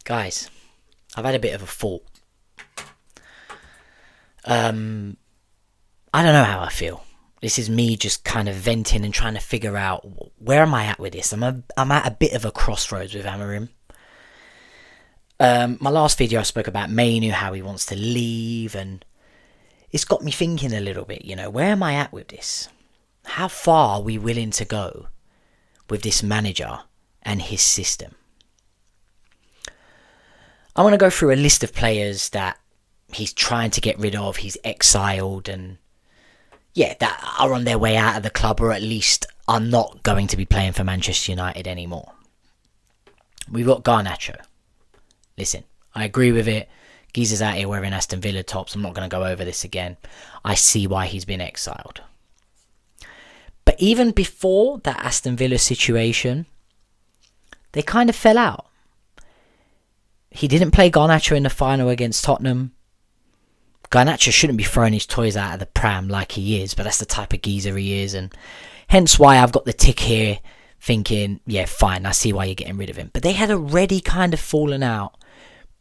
Guys, I've had a bit of a thought. I don't know how I feel. This is me just kind of venting and trying to figure out where am I at with this. I'm at a bit of a crossroads with Amorim. My last video I spoke about Mainu, how he wants to leave, and it's got me thinking a little bit, where am I at with this? How far are we willing to go with this manager and his system? I want to go through a list of players that he's trying to get rid of, he's exiled, and that are on their way out of the club, or at least are not going to be playing for Manchester United anymore. We've got Garnacho. Listen, I agree with it. Geezer's out here wearing Aston Villa tops. I'm not going to go over this again. I see why he's been exiled. But even before that Aston Villa situation, they kind of fell out. He didn't play Garnacho in the final against Tottenham. Garnacho shouldn't be throwing his toys out of the pram like he is, but that's the type of geezer he is, and hence why I've got the tick here thinking, yeah, fine, I see why you're getting rid of him. But they had already kind of fallen out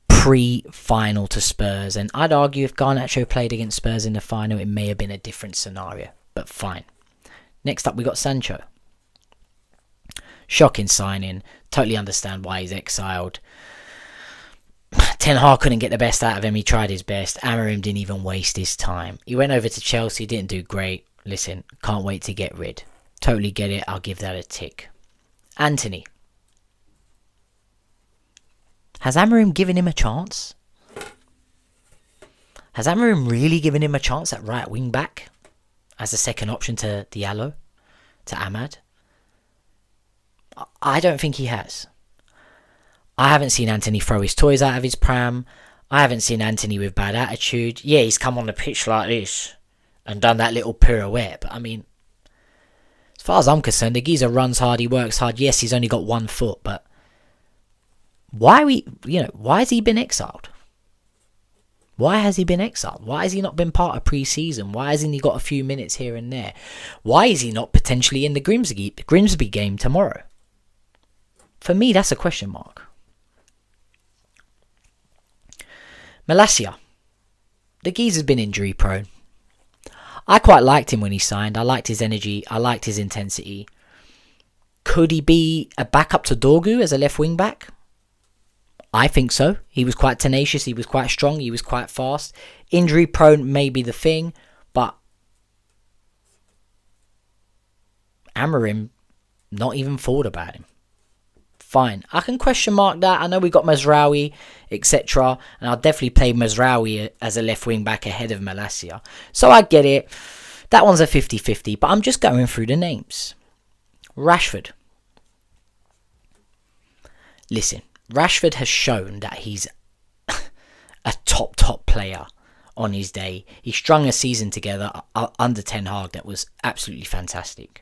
pre-final to Spurs, and I'd argue if Garnacho played against Spurs in the final, it may have been a different scenario, but fine. Next up, we got Sancho. Shocking signing. Totally understand why he's exiled. Ten Hag couldn't get the best out of him. He tried his best. Amorim didn't even waste his time. He went over to Chelsea, didn't do great. Listen, can't wait to get rid. Totally get it. I'll give that a tick. Anthony. Has Amorim given him a chance? Has Amorim really given him a chance at right wing back as a second option to Diallo, to Ahmad? I don't think he has. I haven't seen Anthony throw his toys out of his pram. I haven't seen Anthony with bad attitude. Yeah, he's come on the pitch like this and done that little pirouette. But I mean, as far as I'm concerned, the geezer runs hard, he works hard. Yes, he's only got 1 foot, but why has he been exiled? Why has he been exiled? Why has he not been part of pre-season? Why hasn't he got a few minutes here and there? Why is he not potentially in the Grimsby game tomorrow? For me, that's a question mark. Malacia. The geezer's been injury prone. I quite liked him when he signed. I liked his energy. I liked his intensity. Could he be a backup to Dorgu as a left wing back? I think so. He was quite tenacious. He was quite strong. He was quite fast. Injury prone may be the thing, but Amorim not even thought about him. Fine. I can question mark that. I know we got Mazraoui, etc. And I'll definitely play Mazraoui as a left wing back ahead of Malacia. So I get it. That one's a 50-50. But I'm just going through the names. Rashford. Listen. Rashford has shown that he's a top player on his day. He strung a season together under Ten Hag that was absolutely fantastic.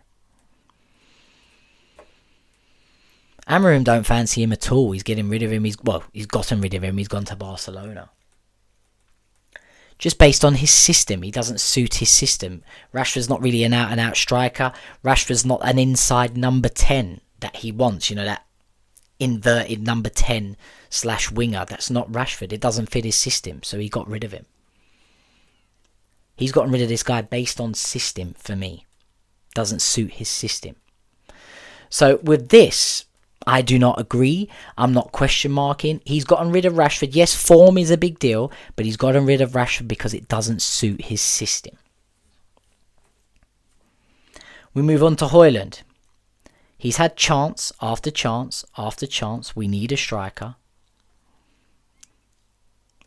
Amorim don't fancy him at all. He's getting rid of him. He's gotten rid of him. He's gone to Barcelona. Just based on his system. He doesn't suit his system. Rashford's not really an out-and-out striker. Rashford's not an inside number 10 that he wants. That inverted number 10 / winger. That's not Rashford. It doesn't fit his system. So he got rid of him. He's gotten rid of this guy based on system for me. Doesn't suit his system. So with this, I do not agree. I'm not question marking. He's gotten rid of Rashford. Yes, form is a big deal, but he's gotten rid of Rashford because it doesn't suit his system. We move on to Højlund. He's had chance after chance after chance. We need a striker.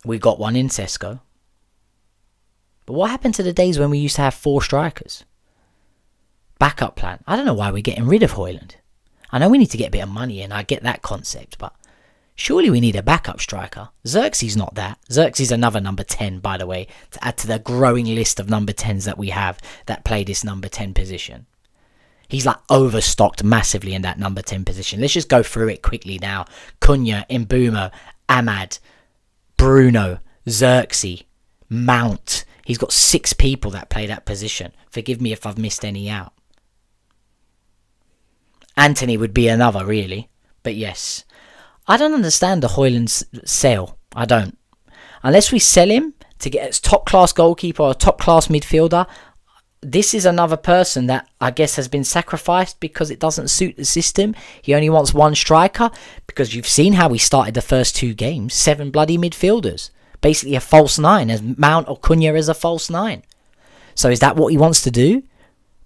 We got one in Sesko. But what happened to the days when we used to have 4 strikers? Backup plan. I don't know why we're getting rid of Højlund. I know we need to get a bit of money in. I get that concept, but surely we need a backup striker. Xerxes not that. Xerxes another number 10, by the way, to add to the growing list of number 10s that we have that play this number 10 position. He's like overstocked massively in that number 10 position. Let's just go through it quickly now. Cunha, Mbeumo, Ahmad, Bruno, Xerxes, Mount. He's got 6 people that play that position. Forgive me if I've missed any out. Anthony would be another, really. But yes, I don't understand the Højlund's sale. I don't. Unless we sell him to get a top-class goalkeeper or a top-class midfielder, this is another person that I guess has been sacrificed because it doesn't suit the system. He only wants one striker because you've seen how he started the first 2 games. 7 bloody midfielders. Basically a false 9, as Mount or Cunha as a false 9. So is that what he wants to do?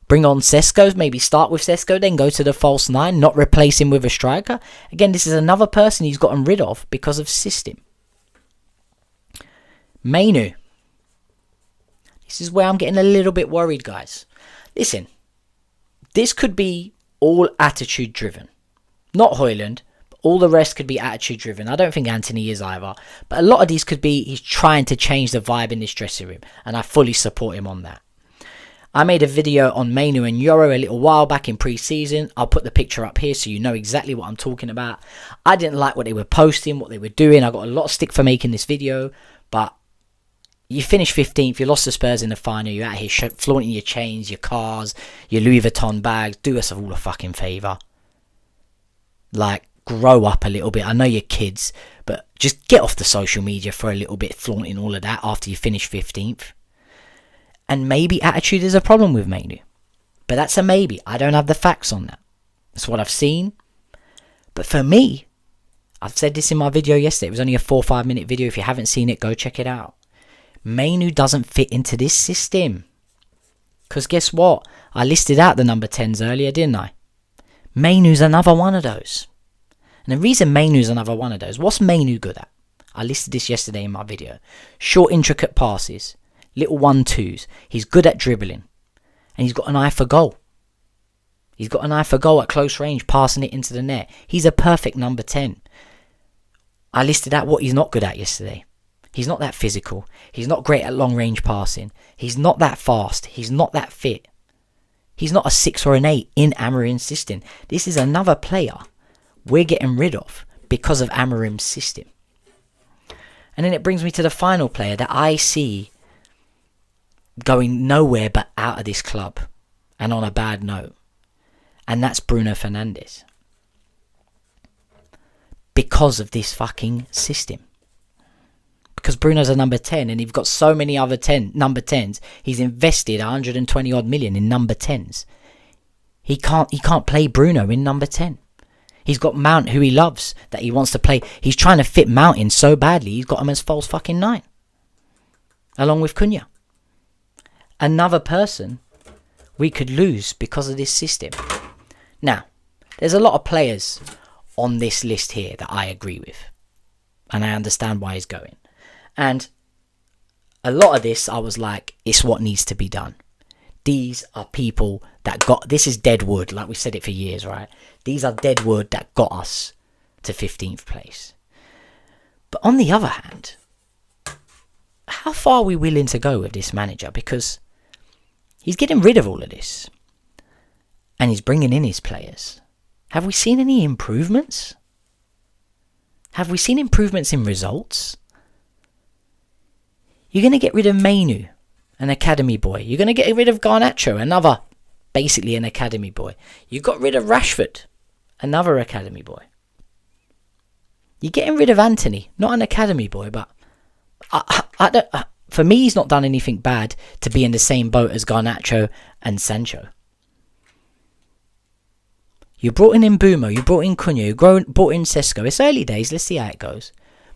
Bring on Sesko, maybe start with Sesko, then go to the false 9, not replace him with a striker? Again, this is another person he's gotten rid of because of system. Mainu. This is where I'm getting a little bit worried, guys. Listen, this could be all attitude driven. Not Højlund, but all the rest could be attitude driven. I don't think Anthony is either. But a lot of these could be he's trying to change the vibe in this dressing room. And I fully support him on that. I made a video on Mainu and Euro a little while back in pre-season. I'll put the picture up here so you know exactly what I'm talking about. I didn't like what they were posting, what they were doing. I got a lot of stick for making this video. But you finished 15th, you lost to Spurs in the final, you're out here flaunting your chains, your cars, your Louis Vuitton bags. Do us all a fucking favour. Like, grow up a little bit. I know you're kids, but just get off the social media for a little bit, flaunting all of that after you finish 15th. And maybe attitude is a problem with Mainu. But that's a maybe. I don't have the facts on that. That's what I've seen. But for me, I've said this in my video yesterday. It was only a 4 or 5 minute video. If you haven't seen it, go check it out. Mainu doesn't fit into this system. Because guess what? I listed out the number 10s earlier, didn't I? Mainu's another one of those. And the reason Mainu's another one of those, what's Mainu good at? I listed this yesterday in my video. Short, intricate passes. Little 1-2s. He's good at dribbling. And he's got an eye for goal. He's got an eye for goal at close range, passing it into the net. He's a perfect number 10. I listed out what he's not good at yesterday. He's not that physical. He's not great at long range passing. He's not that fast. He's not that fit. He's not a 6 or an 8 in Amorim's system. This is another player we're getting rid of because of Amorim's system. And then it brings me to the final player that I see going nowhere but out of this club and on a bad note, and that's Bruno Fernandes, because of this fucking system. Because Bruno's a number 10 and you've got so many other number 10s. He's invested 120 odd million in number 10s. He can't play Bruno in number 10. He's got Mount, who he loves, that he wants to play. He's trying to fit Mount in so badly, he's got him as false fucking 9, along with Cunha. Another person we could lose because of this system. Now, there's a lot of players on this list here that I agree with. And I understand why he's going. And a lot of this, I was like, it's what needs to be done. These are people that this is dead wood, like we've said it for years, right? These are dead wood that got us to 15th place. But on the other hand, how far are we willing to go with this manager? Because he's getting rid of all of this. And he's bringing in his players. Have we seen any improvements? Have we seen improvements in results? You're going to get rid of Mainu, an academy boy. You're going to get rid of Garnacho, basically an academy boy. You got rid of Rashford, another academy boy. You're getting rid of Anthony, not an academy boy, but for me, he's not done anything bad to be in the same boat as Garnacho and Sancho. You brought in Mbeumo, you brought in Cunha, you brought in Sesko. It's early days, let's see how it goes.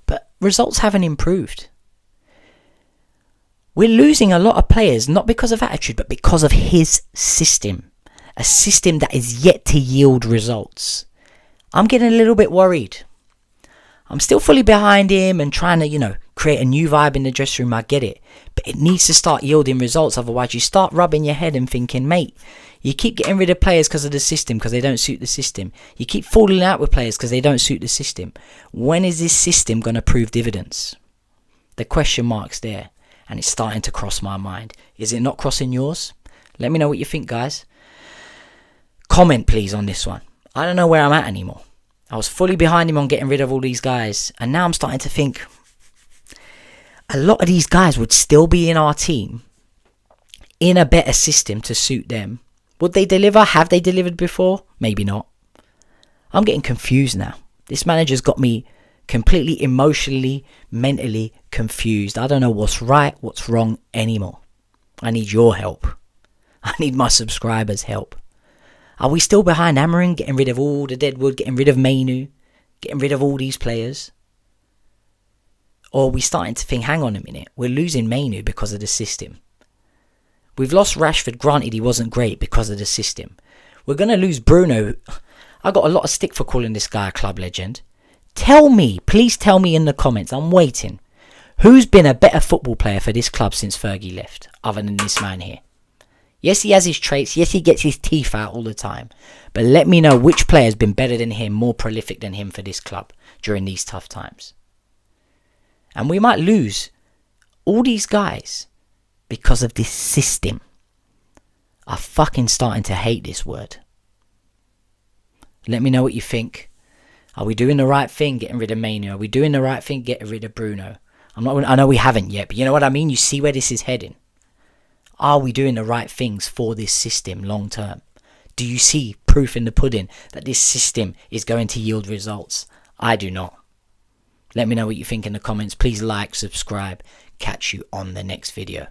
But results haven't improved. We're losing a lot of players, not because of attitude, but because of his system. A system that is yet to yield results. I'm getting a little bit worried. I'm still fully behind him and trying to, create a new vibe in the dressing room. I get it. But it needs to start yielding results. Otherwise, you start rubbing your head and thinking, mate, you keep getting rid of players because of the system, because they don't suit the system. You keep falling out with players because they don't suit the system. When is this system going to prove dividends? The question mark's there. And it's starting to cross my mind. Is it not crossing yours? Let me know what you think, guys. Comment, please, on this one. I don't know where I'm at anymore. I was fully behind him on getting rid of all these guys. And now I'm starting to think a lot of these guys would still be in our team in a better system to suit them. Would they deliver? Have they delivered before? Maybe not. I'm getting confused now. This manager's got me completely emotionally, mentally confused. I don't know what's right, what's wrong anymore. I need your help. I need my subscribers' help. Are we still behind Amorim, getting rid of all the deadwood, getting rid of Mainu, getting rid of all these players? Or are we starting to think, hang on a minute, we're losing Mainu because of the system. We've lost Rashford, granted he wasn't great because of the system. We're going to lose Bruno. I got a lot of stick for calling this guy a club legend. Tell me, please tell me in the comments, I'm waiting. Who's been a better football player for this club since Fergie left, other than this man here? Yes, he has his traits. Yes, he gets his teeth out all the time. But let me know which player has been better than him, more prolific than him for this club during these tough times. And we might lose all these guys because of this system. I'm fucking starting to hate this word. Let me know what you think. Are we doing the right thing getting rid of Mainu? Are we doing the right thing getting rid of Bruno? I know we haven't yet, but you know what I mean? You see where this is heading. Are we doing the right things for this system long term? Do you see proof in the pudding that this system is going to yield results? I do not. Let me know what you think in the comments. Please like, subscribe. Catch you on the next video.